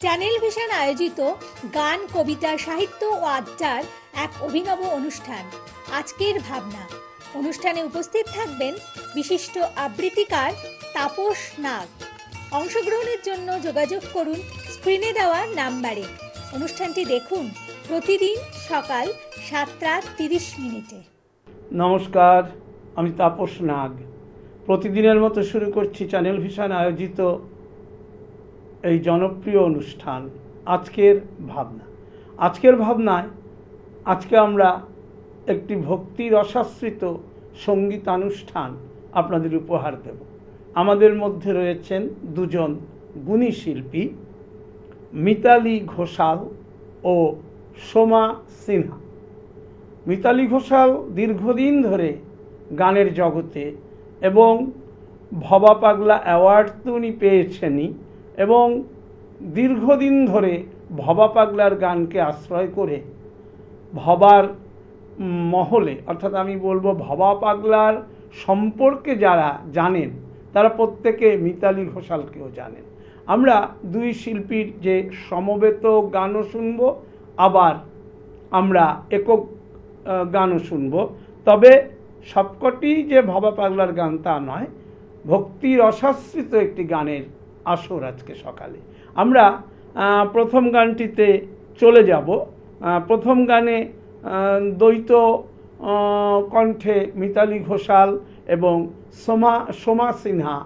Channel vision আয়োজিত গান, কবিতা, সাহিত্য ও আড্ডার এক অভিনব অনুষ্ঠান আজকের ভাবনা। অনুষ্ঠানে উপস্থিত থাকবেন বিশিষ্ট আবৃত্তিকার তাপস নাগ। অংশগ্রহণের জন্য যোগাযোগ করুন স্ক্রিনে দেওয়া নাম্বারে। অনুষ্ঠানটি দেখুন প্রতিদিন সকাল 7:30। নমস্কার, আমি তাপস নাগ। প্রতিদিনের মতো শুরু করছি চ্যানেল ভিশন আয়োজিত এই জনপ্রিয় অনুষ্ঠান আজকের ভাবনা। আজকের ভাবনায় আজকে আমরা একটি ভক্তি রসাশ্রিত সঙ্গীতানুষ্ঠান আপনাদের উপহার দেব। আমাদের মধ্যে রয়েছেন দুজন গুণী শিল্পী, মিতালি ঘোষাল ও সোমা সিনহা। মিতালি ঘোষাল দীর্ঘদিন ধরে গানের জগতে এবং ভবা পাগলা অ্যাওয়ার্ড তো উনি পেয়েছেনই, এবং দীর্ঘদিন ধরে ভবা পাগলার গানকে আশ্রয় করে ভবার মহলে, অর্থাৎ আমি বলবো ভবা পাগলার সম্পর্কে যারা জানেন তারা প্রত্যেকে মিতালি ঘোষালকেও জানেন। আমরা দুই শিল্পীর যে সমবেত গানও শুনব, আবার আমরা একক গানও শুনব। তবে সবকটি যে ভবা পাগলার গান তা নয়, ভক্তি রসাশ্রিত একটি গানের আসর আজকে সকালে। আমরা প্রথম গানটিতে চলে যাব। প্রথম গানে দ্বৈত কণ্ঠে মিতালি ঘোষাল এবং সোমা সিনহা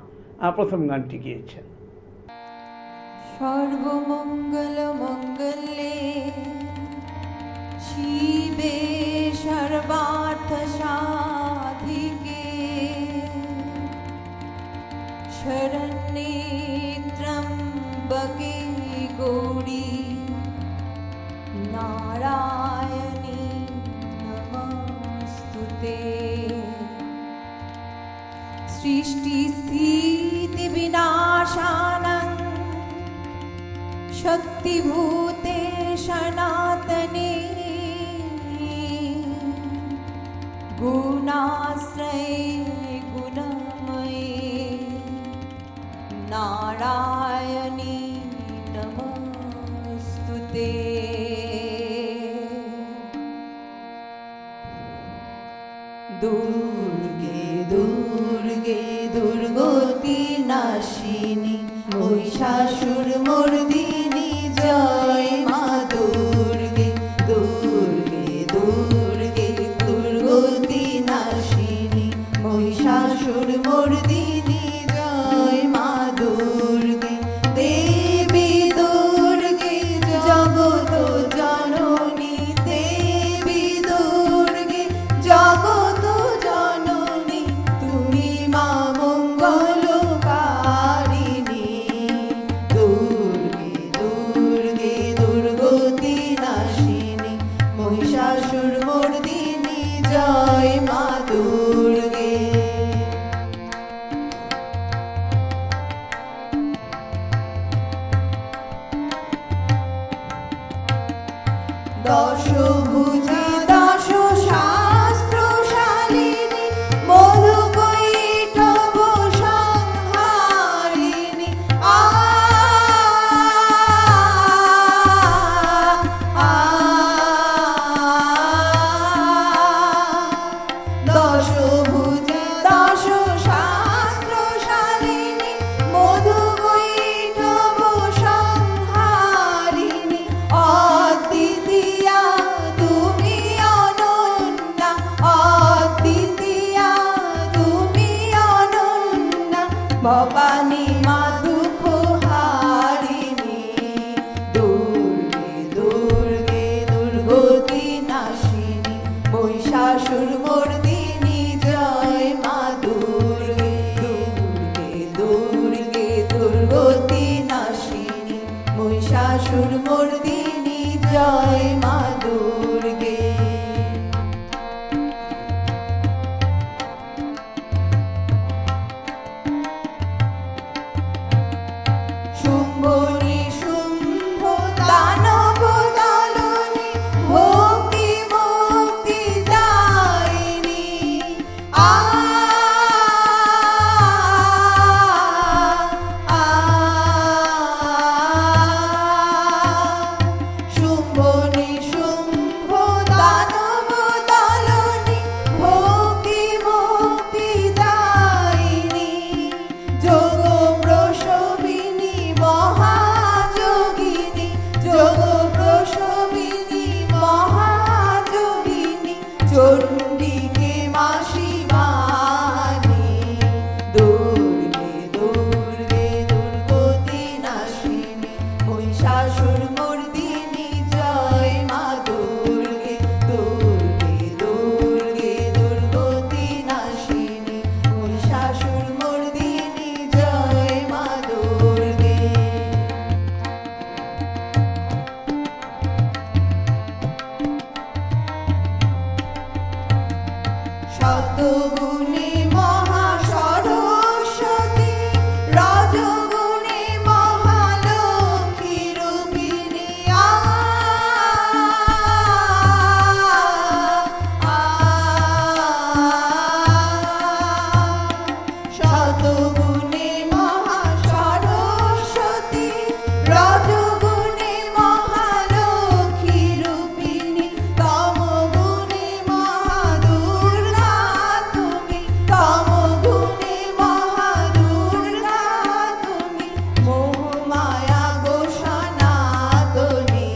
প্রথম গানটি গিয়েছেন। সর্বমঙ্গল মঙ্গলে শিবে সর্বার্থ সাধিকে শরণ্যে ত্র্যম্বকে গৌরী নারায়ণী নমস্তুতে। সৃষ্টি স্থিতি বিনাশানং শক্তিভূতে সনাতনে গুণাশ্রয়ে গুণময়ে নারায়ণী নমস্তুতে। দুর্গে দুর্গে দুর্গতি নাশিনী মহিষাসুর মর্দিনী জয় মা দুর্গে। দুর্গে দুর্গে দুর্গতি নাশিনী মহিষাসুর মর্দিনী জয় মা দুর্গে। দেবী দুর্গে জগত জননী, দেবী দুর্গে জগত জননী, তুমি মা মঙ্গলকারিণী। দুর্গে দুর্গে দুর্গতি নাশিনী মহিষাসুর মর্দিনী জয় মা দুর্গে। দশভুজা দশ শাস্ত্রশালিনী মধুকৈটভ সংহারিণী। দশভুজা দশ শাস্ত্রশালিনী মধুকৈটভ সংহারিণী। অদ্বিতীয়া তুমি অনন্যা, অদ্বিতীয়া তুমি অনন্যা, ভবানী মা দুঃখ হারিণী। দুর্গে দুর্গে দুর্গতি নাশিনী মহিষাসুর মর্দিনী জয় মা দুর্গে। দুর্গে দুর্গে দুর্গতি নাশিনী মহিষাসুর মর্দিনী জয় মা দুর্গে। শুম্ভ নিশুম্ভ দানব দলনী ভক্তি মুক্তি দায়িনী। মহিষাসুরমর্দিনী জয় মা দুর্গে দুর্গে দুর্গে দুর্গতি নাশিনী মহিষাসুরমর্দিনী জয় মা দুর্গে শতগুণে মহা সরস্বতী রজগুণে মহালক্ষ্মী রূপিণী শতগুণে মহা সরস্বতী রজগুণে মহালক্ষ্মী রূপিণী তমগুণে মহাদুর্গা তুমি তমগুণে মহাদুর্গা তুমি মোহমায়া গো সনাতনী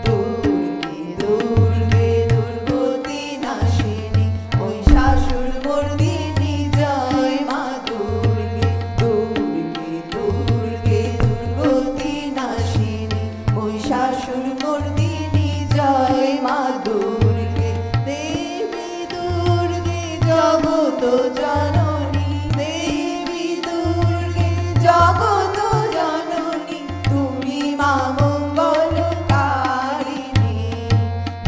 দুর্গে দুর্গে দুর্গতি নাশিনী মহিষাসুরমর্দিনী জয় মা দুর্গে দুর্গে দুর্গে দুর্গতি নাশিনী মহিষাসুরমর্দিনী জয় মা দুর্গে দেবী দুর্গে জগত জননী দেবী দুর্গে জগত জননী তুমি মা মঙ্গলকারিণী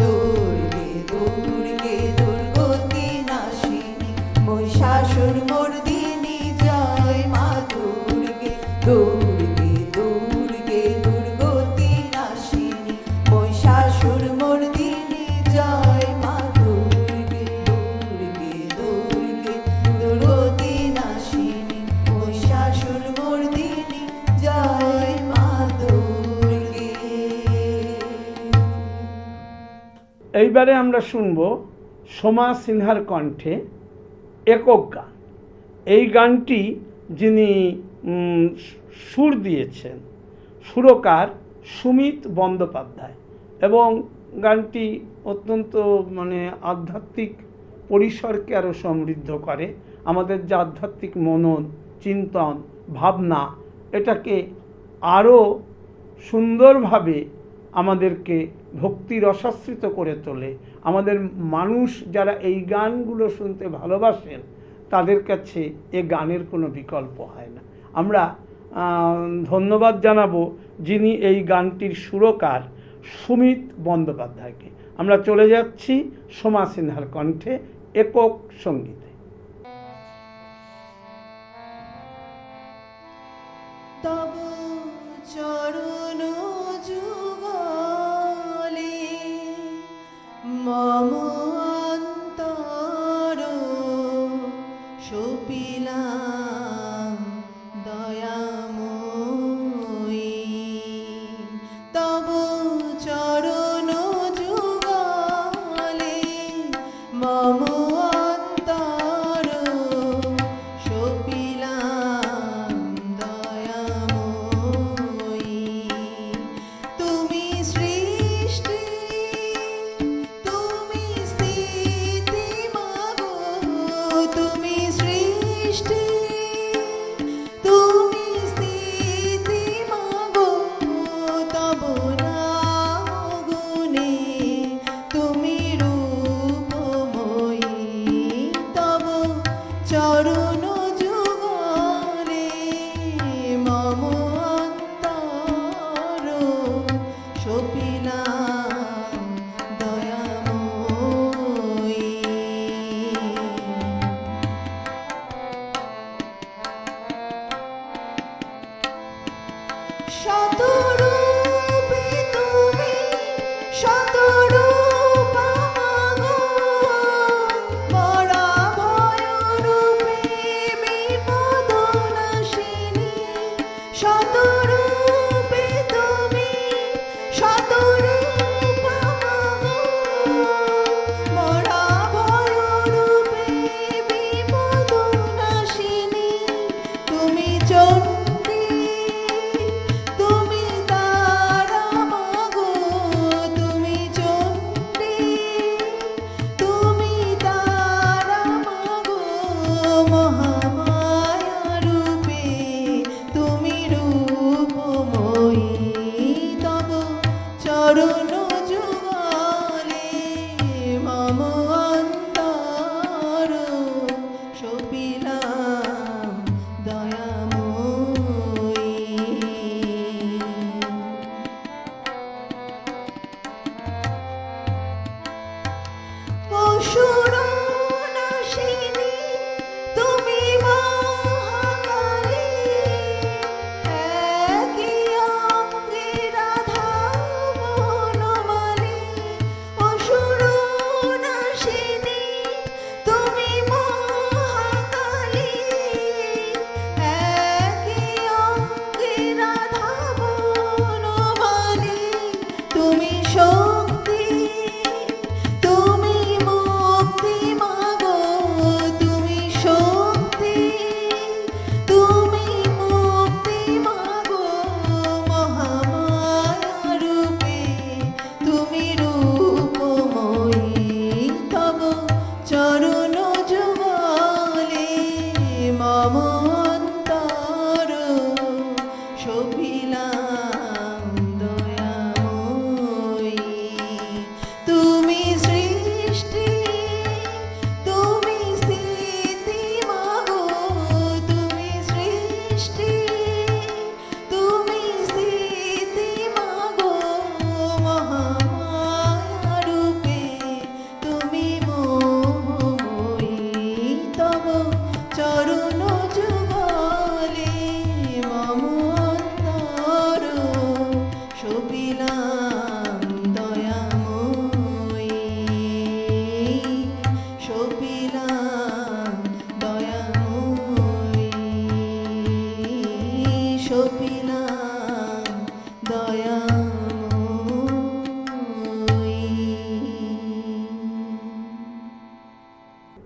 দুর্গে দুর্গে দুর্গতি নাশিনী মহিষাসুরমর্দিনী জয় মা দুর্গে দুর্গে দুর্গে দুর্গতি নাশিনী মহিষাসুরমর্দিনী জয় মা দুর্গে দুর্গে দুর্গে দুর্গতি নাশিনী মহিষাসুরমর্দিনী জয় মা দুর্গে এইবারে আমরা শুনব সোমা সিনহার কণ্ঠে একক গান। এই গানটি যিনি সুর দিয়েছেন সুরকার সুমিত বন্দ্যোপাধ্যায়, এবং গানটি অত্যন্ত আধ্যাত্মিক পরিসরকে আরও সমৃদ্ধ করে। আমাদের যে আধ্যাত্মিক মনন, চিন্তন, ভাবনা, এটাকে আরও সুন্দরভাবে আমাদেরকে ভক্তি রসাশ্রিত করে তোলে। আমাদের মানুষ যারা এই গানগুলো শুনতে ভালোবাসেন তাদের কাছে এ গানের কোনো বিকল্প হয় না। আমরা ধন্যবাদ জানাবো যিনি এই গানটির সুরকার সুমিত বন্দ্যোপাধ্যায়কে। আমরা চলে যাচ্ছি সোমা সিনহার কণ্ঠে একক সঙ্গীতে। তব চরণ যুগলে মম অন্তর সপিলাম দয়াময়ী তব চরণ যুগলে মম অন্তর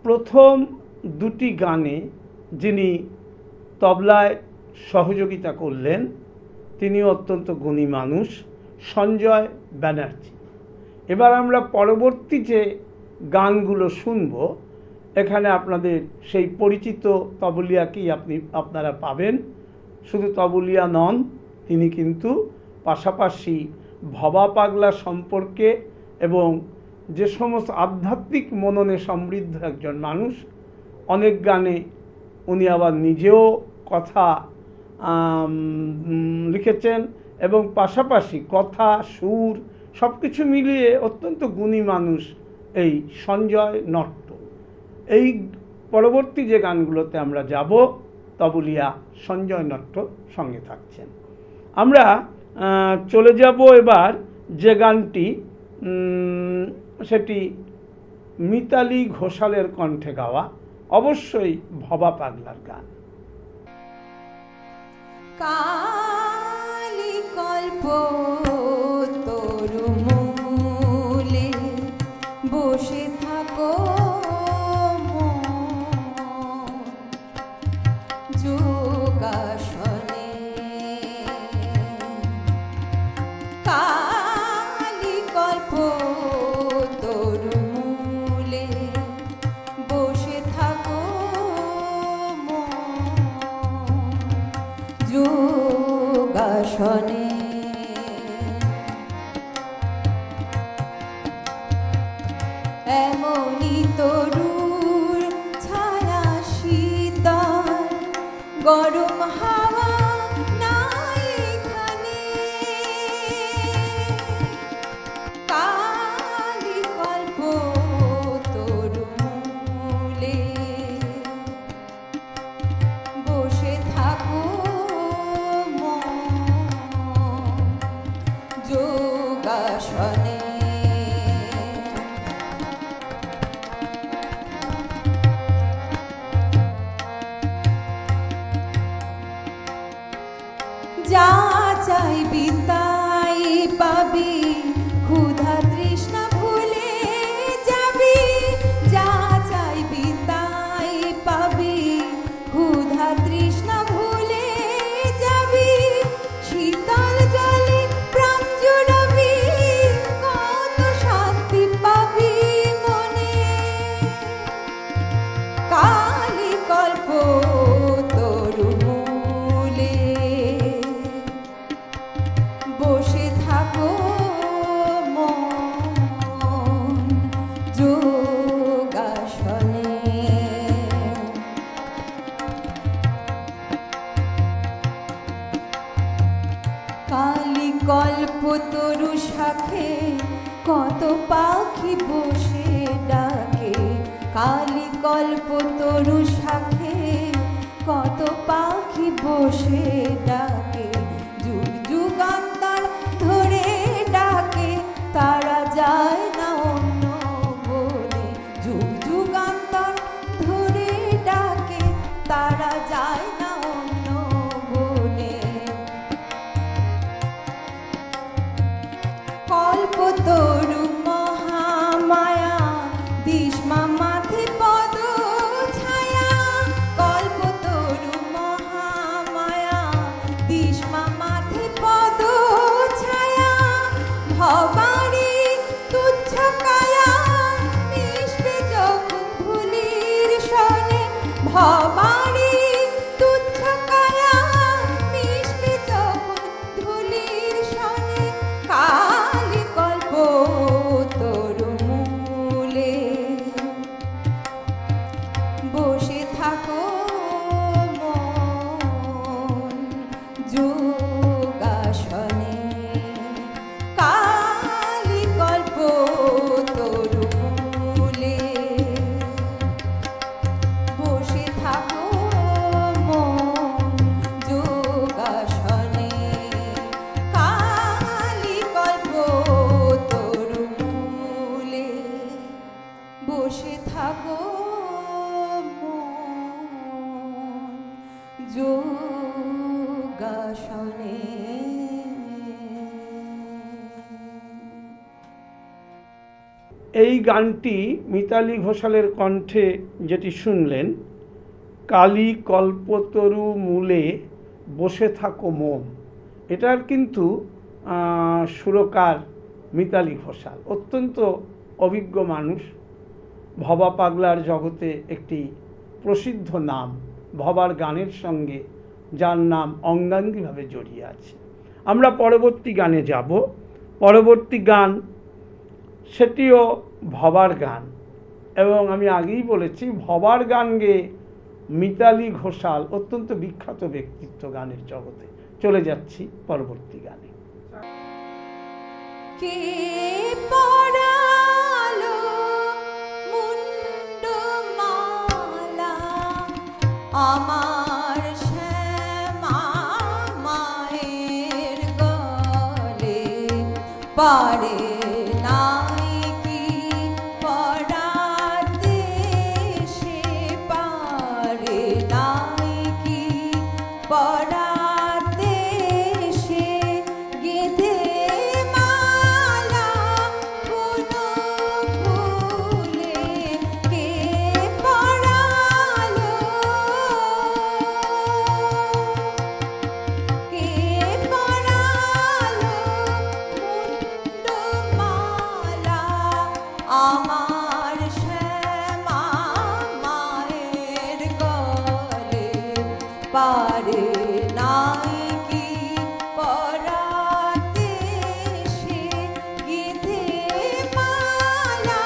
প্রথম দুটি গানে যিনি তবলায় সহযোগিতা করলেন তিনি অত্যন্ত গুণী মানুষ, সঞ্জয় ব্যানার্জি। এবার আমরা পরবর্তী যে গানগুলো শুনব, এখানে আপনাদের সেই পরিচিত তবলিয়াকেই আপনারা পাবেন। শুধু তবলিয়া নন, তিনি কিন্তু পাশাপাশি ভবা পাগলা সম্পর্কে এবং যে সমস্ত আধ্যাত্মিক মননে সমৃদ্ধ একজন মানুষ। অনেক গানে উনি আবার নিজেও কথা লিখেছেন এবং পাশাপাশি কথা, সুর সব কিছু মিলিয়ে অত্যন্ত গুণী মানুষ এই সঞ্জয় নট্ট। এই পরবর্তী যে গানগুলোতে আমরা যাব, তবলিয়া সঞ্জয় নট্ট সঙ্গে থাকছেন। আমরা চলে যাব এবার যে গানটি, সেটি মিতালি ঘোষালের কণ্ঠে গাওয়া, অবশ্যই ভবা পাগলার গান। কালি কল্প তরু মূলে বসে থাকো যোগাসনে, কালি কল্প তরু মূলে বসে থাকো যোগাসনে। এমনি তরুর ছায়া শীতল গরম হাওয়া নাই এখানে, কালি কল্প তরু মূলে বসে থাকো যোগাসনে। যা চাইবি তাই পাবি, ক্ষুধা তৃষ্ণা ভুলে যাবি। যা চাইবি তাই পাবি, ক্ষুধা তৃষ্ণা ভুলে যাবি। শীতল জলে প্রাণ জুড়াবি, কত শান্তি পাবি মনে। কালি কল্প তরু মূলে বসে থাকো মন যোগাসনে। কালি কল্প তরু শাখে কত পাখি বসে ডাকে। কালি কল্প তরু শাখে কত পাখি বসে ডাকে। যুগ যুগান্তর ধরে ডাকে, তারা যায় না অন্য বলে। যুগ যুগান্তর ধরে ডাকে, তারা যায় না অন্য বলে। কল্পতরু মহামায়া দিশমা মাথে পদ ছায়া। কল্পতরু মহামায়া দিশমা এই গানটি মিতালি ঘোষালের কণ্ঠে যেটি শুনলেন, কালী কল্পতরু মূলে বসে থাকো মন, এটার কিন্তু সুরকার মিতালি ঘোষাল। অত্যন্ত অভিজ্ঞ মানুষ, ভবা পাগলার জগতে একটি প্রসিদ্ধ নাম, ভবার গানের সঙ্গে যার নাম অঙ্গাঙ্গিভাবে জড়িয়ে আছে। আমরা পরবর্তী গানে যাব। পরবর্তী গান সেটিও ভবার গান, এবং আমি আগেই বলেছি ভবার গান গেয়ে মিতালি ঘোষাল অত্যন্ত বিখ্যাত ব্যক্তিত্ব গানের জগতে। চলে যাচ্ছি পরবর্তী গানে। কে পরালো মুন্ডমালা আমার শ্যামা মায়ের গলে, পারে নাই কি পরাতে সে, পারে নাই কি পরাতে সে, গেঁথে মালা কোনো ফুলে, কে পরালো, কে পরালো মুন্ডমালা আমার শ্যামা মায়ের গলে, পারে নাই কি পরাতে সে, গেঁথে মালা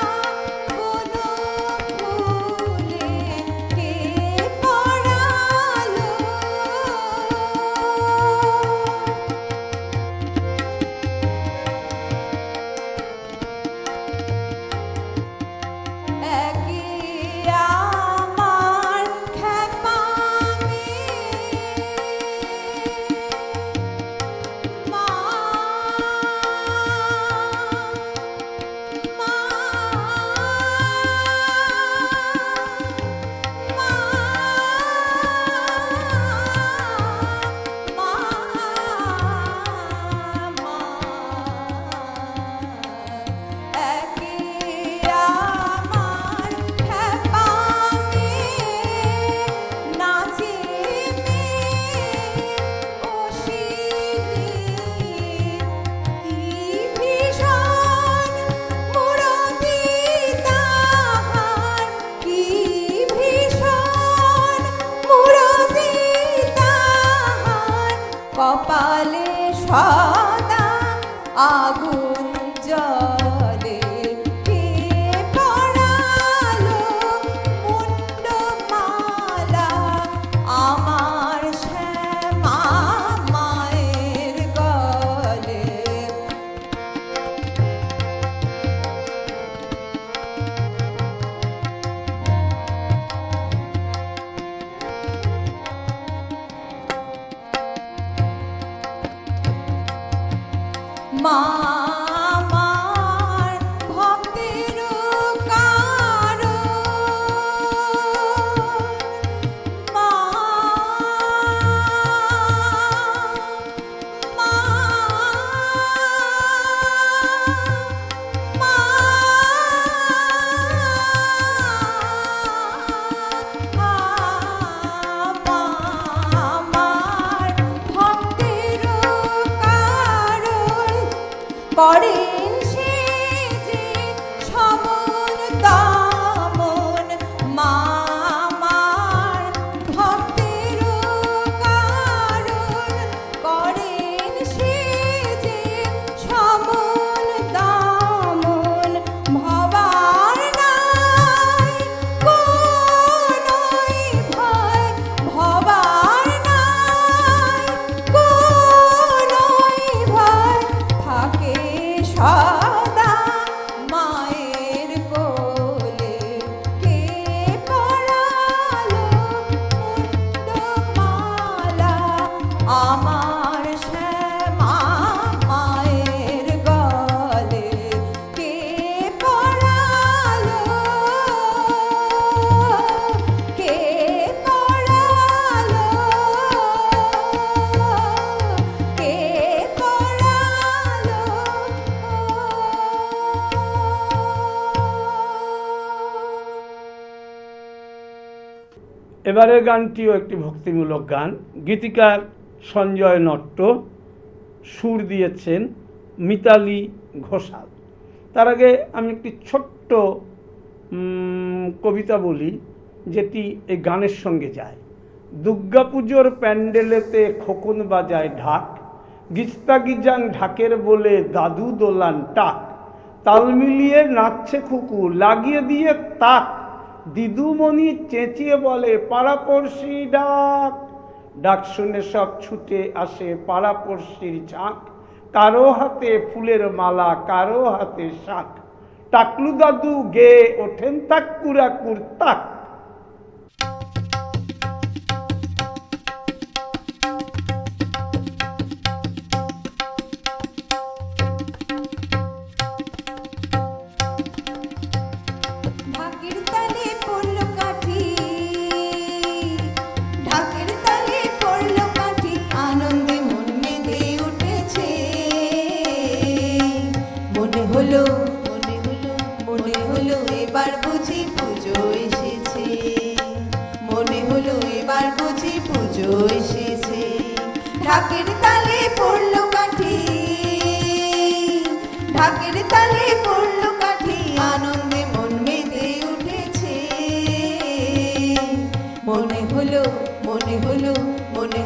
কোনো ফুলে, কে পরালো। একে আমার খেপা মা, মা, মা, একে আমার খেপা নাচে কি ভীষণ মুরতি তাহার, কি ভীষণ মুরতি তাহার, কপালে সদা আগুন জ্বলে, কে পরালো মুন্ডমালা আমার শ্যামা মায়ের গলে। মা আমার ভক্তের কারণ, মা, মা, মা, আমার ভক্তের কারণ, করেন সে যে সমন দমন, মা আমার ভক্তের কারণ, করেন সে যে সমন দমন, ভবার নাই কোনোই ভয়, ভবার নাই কোনোই ভয়, থাকে সদা মায়ের কোলে, কে পরালো মুন্ডমালা আমার শ্যামা মায়ের গলে, কে পরালো, কে পরালো, কে পরালো। এবারের গানটিও একটি ভক্তিমূলক গান। গীতিকার সঞ্জয় নট্ট, সুর দিয়েছেন মিতালি ঘোষাল। তার আগে আমি একটি ছোট্ট কবিতা বলি, যেটি এই গানের সঙ্গে যায়। দুর্গাপুজোর প্যান্ডেলেতে খোকন বাজায় ঢাক, গিজতা গিজাং ঢাকের বলে দাদু দোলান টাক, তাল মিলিয়ে নাচছে খুকু লাগিয়ে দিয়ে তাক, দিদুমণি চেঁচিয়ে বলে পাড়াপড়শি ডাক। ডাক শুনে সব ছুটে আসে পাড়াপড়শির ঝাঁক, কারো হাতে ফুলের মালা কারো হাতে শাক, টাকলু দাদু গেয়ে ওঠেন তাক কুরাকুর তাক। ঢাকের তালে পড়লো কাঠি, ঢাকের তালে পড়লো কাঠি, আনন্দে মন মেতে উঠেছে। মনে হলো এবার বুঝি পুজো এসেছে, মনে হলো এবার বুঝি পুজো এসেছে। ঢাকের তালে পড়লো কাঠি, ঢাকের তালে পড়লো কাঠি, আনন্দে মন মেতে উঠেছে। মনে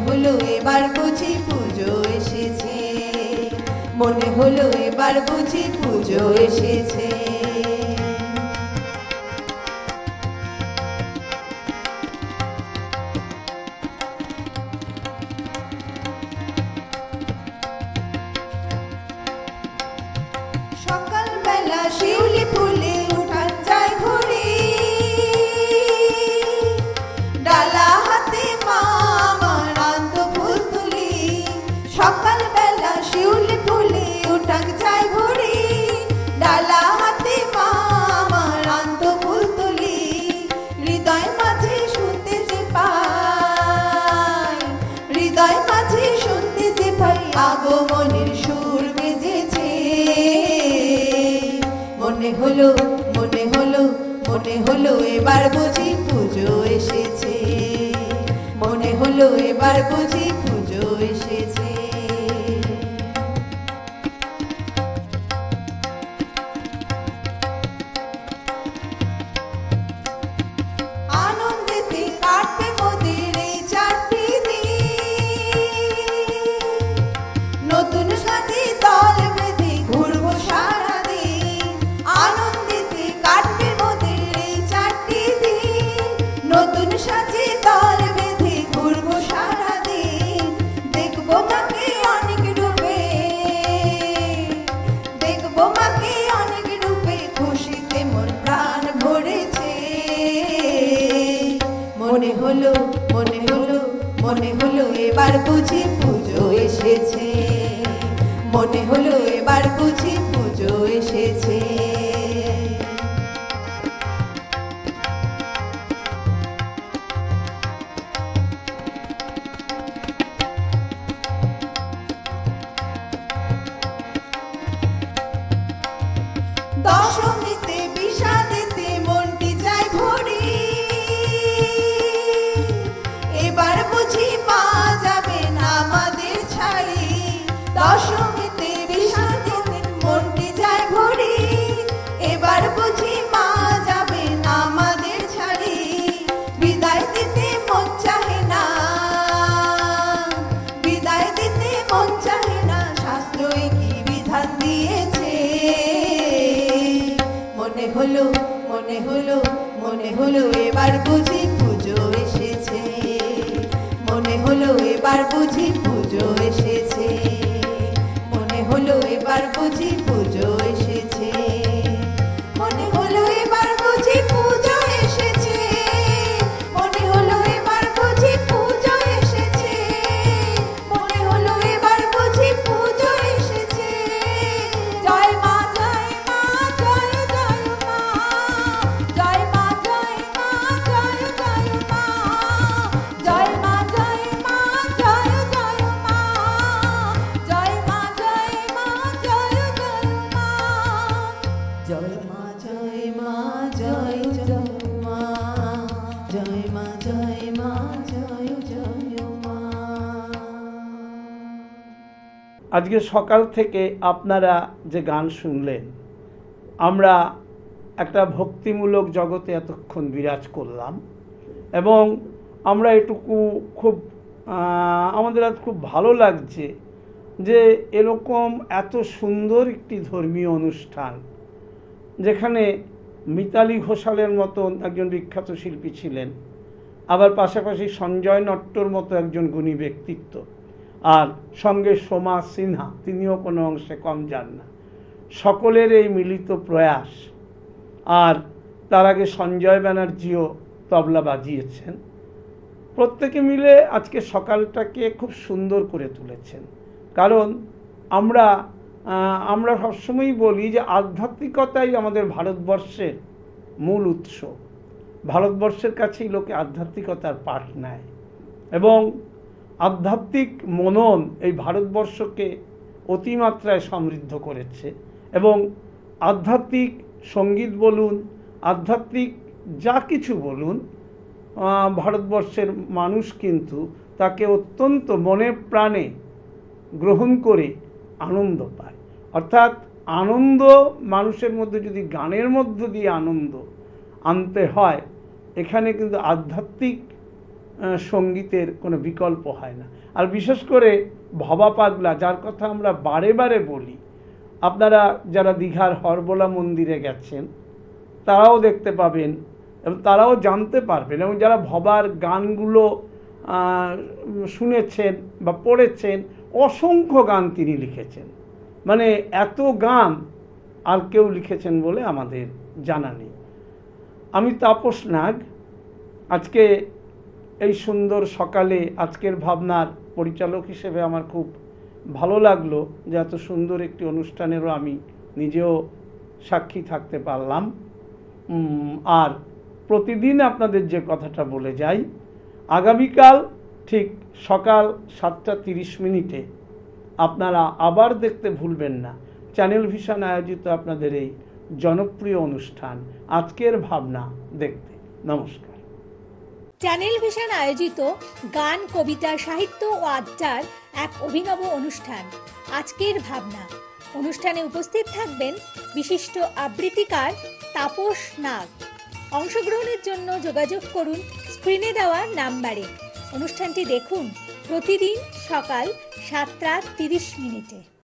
হলো এবার বুঝি পুজো এসেছে, মনে হলো এবার বুঝি পুজো এসেছে। সকালবেলা শিউলি ফুলে উঠান যায় ভরে, ডালা হাতে মা আমার আনন্দ ফুল তুলি। সকালবেলা শিউলি ফুলে উঠান যায় ভরে, ডালা হাতে মা আমার আনন্দ ফুল তুলি। হৃদয় মাঝে শুনতে যে পাই, হৃদয় মাঝে শুনতে যে পাই, আগমনের সুর বেজেছে। মনে হলো এবার বুঝি পুজো এসেছে, মনে হলো এবার বুঝি পুজো এসেছে। আনন্দেতে কাটবে মোদের এই চারটি দিন, নতুন সাজে দল বেঁধে ঘুরবো সারাদিন। আনন্দেতে কাটবে মোদের এই চারটি দিন, নতুন সাজে দল বেঁধে ঘুরবো সারাদিন। দেখবো মাকে অনেক রূপে, দেখবো মাকে অনেক রূপে, খুশিতে মন প্রাণ ভরেছে। মনে হলো এবার বুঝি পুজো এসেছে, মনে হলো এবার বুঝি পুজো এসেছে। দশমীতে বিষাদেতে মনটি যায় ভরে, এবার বুঝি মা যাবে না আমাদের ছাড়ি। দশমীতে বিষাদেতে মনটি যায় ভরে, এবার বুঝি মা যাবে না আমাদের ছাড়ি। বিদায় দিতে মন চাহে না, বিদায় দিতে মন চাহে না, শাস্ত্রই কি বিধান দিয়েছে। মনে হলো এবার বুঝি পুজো এসেছে, মনে হলো এবার বুঝি পুজো এসেছে, মনে হলো এবার বুঝি পুজো এসেছে, মনে হলো এবার বুঝি পুজো এসেছে, মনে হলো এবার বুঝি পুজো এসেছে, মনে হলো এবার বুঝি পুজো এসেছে। জয় মা জয় মা জয় জয় মা, জয় মা জয় মা জয় জয় মা, জয় মা জয় মা জয় জয় মা, জয় মা জয় মা জয় জয় মা। আজকে সকাল থেকে আপনারা যে গান শুনলেন, আমরা একটা ভক্তিমূলক জগতে এতক্ষণ বিরাজ করলাম এবং আমরা এটুকু খুব আমাদের আজ খুব ভালো লাগছে যে এরকম এত সুন্দর একটি ধর্মীয় অনুষ্ঠান, যেখানে মিতালি ঘোষালের মতন একজন বিখ্যাত শিল্পী ছিলেন, আবার পাশাপাশি সঞ্জয় নট্টর মতো একজন গুণী ব্যক্তিত্ব, আর সঙ্গে সোমা সিনহা, তিনিও কোনো অংশে কম যান না। সকলের এই মিলিত প্রয়াস, আর তার আগে সঞ্জয় ব্যানার্জিও তবলা বাজিয়েছেন, প্রত্যেকে মিলে আজকে সকালটাকে খুব সুন্দর করে তুলেছেন। কারণ আমরা সবসময়ই বলি যে আধ্যাত্মিকতাই আমাদের ভারতবর্ষের মূল উৎস। ভারতবর্ষের কাছেই লোকে আধ্যাত্মিকতার পাঠ নেয় এবং আধ্যাত্মিক মনন এই ভারতবর্ষকে অতিমাত্রায় সমৃদ্ধ করেছে এবং আধ্যাত্মিক সঙ্গীত বলুন, আধ্যাত্মিক যা কিছু বলুন, ভারতবর্ষের মানুষ কিন্তু তাকে অত্যন্ত মনে প্রাণে গ্রহণ করে আনন্দ পায়। অর্থাৎ আনন্দ মানুষের মধ্যে যদি গানের মধ্য দিয়ে আনন্দ আনতে হয়, এখানে কিন্তু আধ্যাত্মিক সঙ্গীতের কোনো বিকল্প হয় না। আর বিশেষ করে ভবা পাগলা, যার কথা আমরা বারে বারে বলি, আপনারা যারা দীঘার হরবোলা মন্দিরে গেছেন তারাও দেখতে পাবেন এবং তারাও জানতে পারবেন, এবং যারা ভবার গানগুলো শুনেছেন বা পড়েছেন, অসংখ্য গান তিনি লিখেছেন। মানে এত গান আর কেউ লিখেছেন বলে আমাদের জানা নেই। আমি তাপস নাগ, আজকে এই সুন্দর সকালে আজকের ভাবনার পরিচালক হিসেবে আমার খুব ভালো লাগলো যে এত সুন্দর একটি অনুষ্ঠানেরও আমি নিজেও সাক্ষী থাকতে পারলাম। আর প্রতিদিন আপনাদের যে কথাটা বলে যাই, আগামীকাল ঠিক সকাল 7:30 আপনারা আবার দেখতে ভুলবেন না চ্যানেল ভিশন আয়োজিত আপনাদের এই জনপ্রিয় অনুষ্ঠান আজকের ভাবনা দেখতে। নমস্কার। চ্যানেল ভিশন আয়োজিত গান, কবিতা, সাহিত্য ও আড্ডার এক অভিনব অনুষ্ঠান আজকের ভাবনা। অনুষ্ঠানে উপস্থিত থাকবেন বিশিষ্ট আবৃত্তিকার তাপস নাগ। অংশগ্রহণের জন্য যোগাযোগ করুন স্ক্রিনে দেওয়া নাম্বারে। অনুষ্ঠানটি দেখুন প্রতিদিন সকাল 7:30।